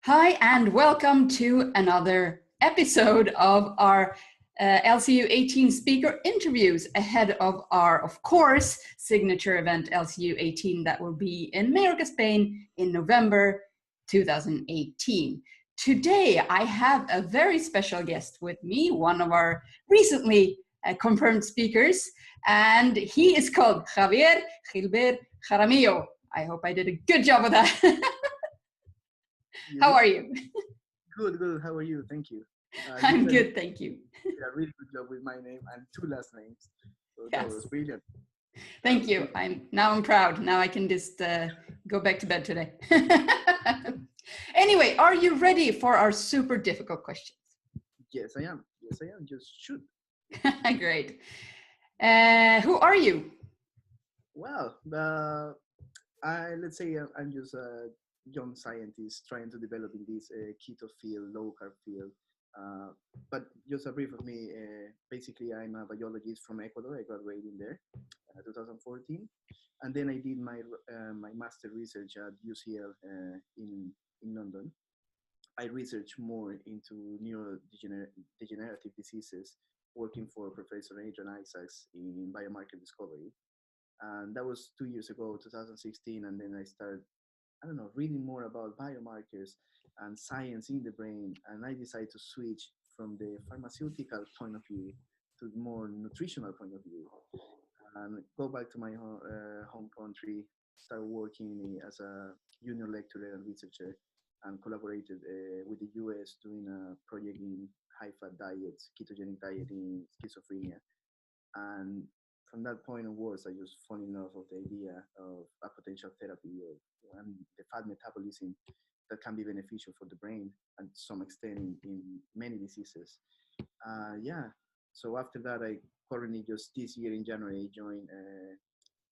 Hi, and welcome to another episode of our LCU18 speaker interviews ahead of our, of course, signature event LCU18 that will be in Mallorca, Spain in November 2018. Today, I have a very special guest with me, one of our recently confirmed speakers, and he is called Javier Gilbert Jaramillo. I hope I did a good job of that. How are you? Good. How are you? Thank you. I'm good, thank you. You did a really good job with my name and two last names. So Yes. that was brilliant. Thank you. I'm proud. Now I can just go back to bed today. Anyway, are you ready for our super difficult questions? Yes, I am. Just shoot. Great. Who are you? Well, let's say I'm just a young scientist trying to develop in this keto field, low carb field. But just a brief of me. Basically, I'm a biologist from Ecuador. I graduated in there, 2014, and then I did my master research at UCL in London. I researched more into neurodegenerative diseases, working for Professor Adrian Isaacs in biomarker discovery. And that was 2 years ago, 2016. And then I started, reading more about biomarkers and science in the brain. And I decided to switch from the pharmaceutical point of view to the more nutritional point of view and go back to my home country, start working as a junior lecturer and researcher, and collaborated with the US doing a project in high-fat diets, ketogenic diet in schizophrenia. And from that point onwards, I just fell in love with the idea of a potential therapy and the fat metabolism that can be beneficial for the brain and to some extent in many diseases. So after that, I currently just this year in January joined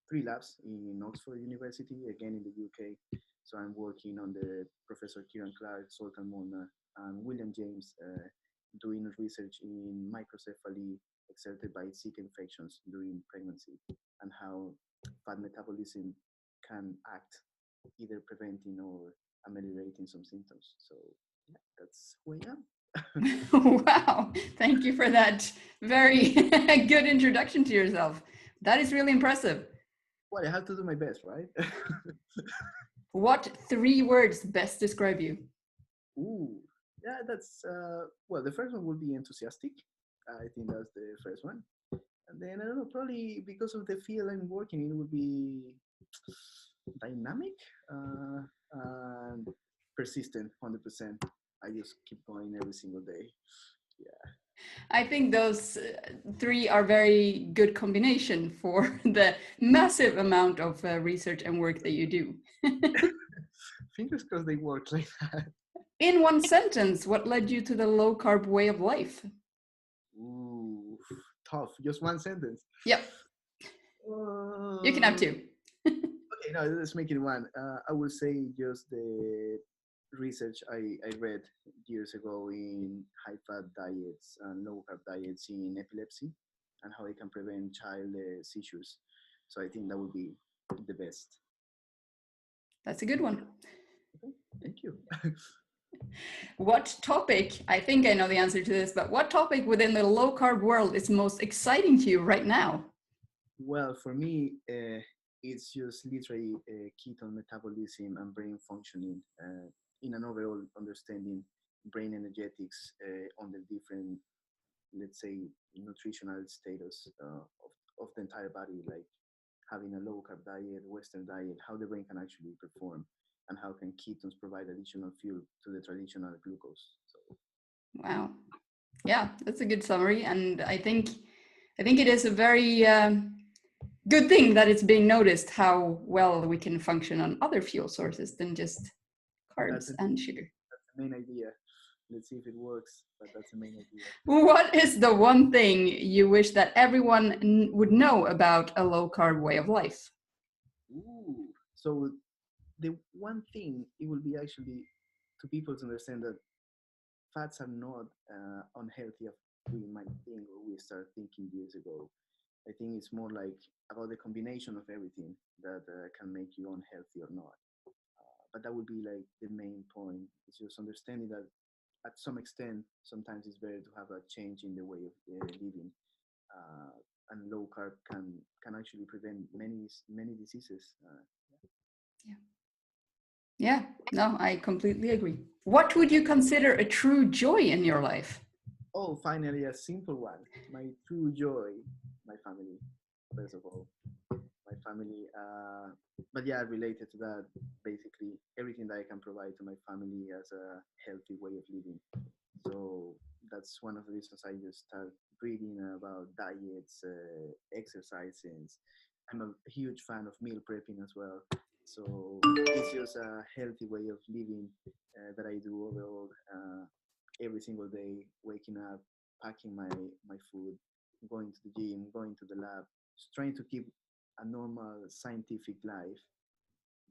3 labs in Oxford University, again in the UK. So I'm working on the Professor Kieran Clark, Sultan Molnar, and William James doing research in microcephaly exerted by Zika infections during pregnancy and how fat metabolism can act either preventing or ameliorating some symptoms. So yeah, that's who I am. Wow, thank you for that very good introduction to yourself. That is really impressive. Well, I have to do my best, right? What 3 words best describe you? Ooh, yeah, that's, well, the first one would be enthusiastic. I think that's the first one. And then, I don't know, probably because of the field I'm working in, it would be dynamic and persistent, 100%. I just keep going every single day. Yeah. I think those 3 are very good combination for the massive amount of research and work that you do. Fingers crossed they work like that. In one sentence, what led you to the low carb way of life? Ooh, tough. Just one sentence. Yep. You can have 2. Okay, no, let's make it one. I would say just the research I read years ago in high-fat diets and low-carb diets in epilepsy and how they can prevent child seizures. So I think that would be the best. That's a good one. Okay, thank you. What topic, I think I know the answer to this, but what topic within the low carb world is most exciting to you right now? Well, for me, it's just literally ketone metabolism and brain functioning in an overall understanding brain energetics on the different, let's say, nutritional status of the entire body, like having a low carb diet, Western diet, how the brain can actually perform, and how can ketones provide additional fuel to the traditional glucose. So, Wow. Yeah, that's a good summary. And I think it is a very good thing that it's being noticed how well we can function on other fuel sources than just carbs and sugar. That's the main idea. Let's see if it works, but that's the main idea. What is the one thing you wish that everyone would know about a low carb way of life? Ooh. So the one thing it will be actually to people to understand that fats are not unhealthy as we might think or we start thinking years ago. I think it's more like about the combination of everything that can make you unhealthy or not. but that would be like the main point. It's just understanding that at some extent, sometimes it's better to have a change in the way of living. And low carb can actually prevent many diseases. Yeah. Yeah, no, I completely agree. What would you consider a true joy in your life? Oh, finally, a simple one. My true joy, my family, first of all. My family. But yeah, related to that, basically everything that I can provide to my family as a healthy way of living. So that's one of the reasons I just start reading about diets, exercising. I'm a huge fan of meal prepping as well. So it's just a healthy way of living that I do overall every single day, waking up, packing my food, going to the gym, going to the lab, just trying to keep a normal scientific life,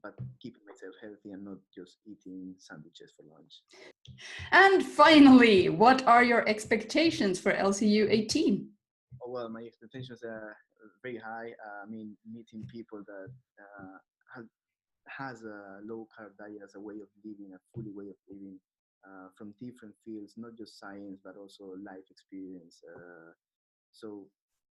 but keeping myself healthy and not just eating sandwiches for lunch. And finally, what are your expectations for LCU18? Oh, well, my expectations are very high. I mean, meeting people that has, has a low carb diet as a way of living, a fully way of living from different fields, not just science, but also life experience. So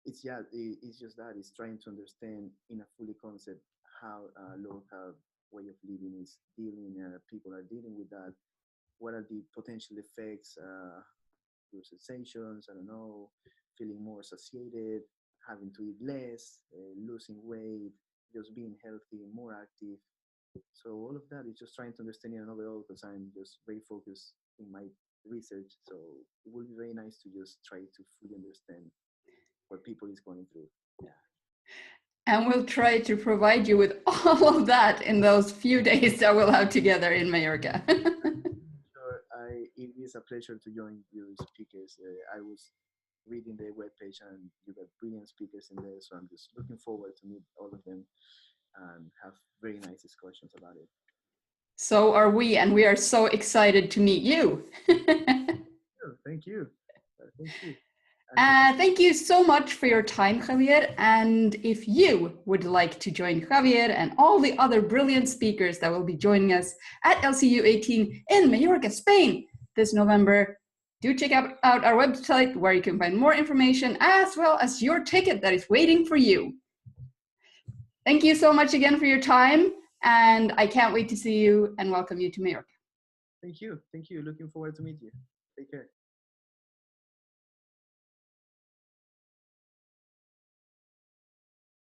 it's just that it's trying to understand in a fully concept how low carb way of living is dealing, people are dealing with that. What are the potential effects? Your sensations, I don't know, feeling more satiated, having to eat less, losing weight, just being healthy, more active. So all of that is just trying to understand it overall because I'm just very focused in my research. So it would be very nice to just try to fully understand what people is going through. Yeah. And we'll try to provide you with all of that in those few days that we'll have together in Mallorca. Sure, it is a pleasure to join your speakers. I was reading the webpage and you got brilliant speakers in there, so I'm just looking forward to meet all of them and have very nice discussions about it. So are we, and we are so excited to meet you. Oh, thank you. Thank you. Thank you so much for your time, Javier. And if you would like to join Javier and all the other brilliant speakers that will be joining us at LCU18 in Mallorca, Spain this November, do check out our website where you can find more information as well as your ticket that is waiting for you. Thank you so much again for your time, and I can't wait to see you and welcome you to Mallorca. Thank you. Thank you. Looking forward to meet you. Take care.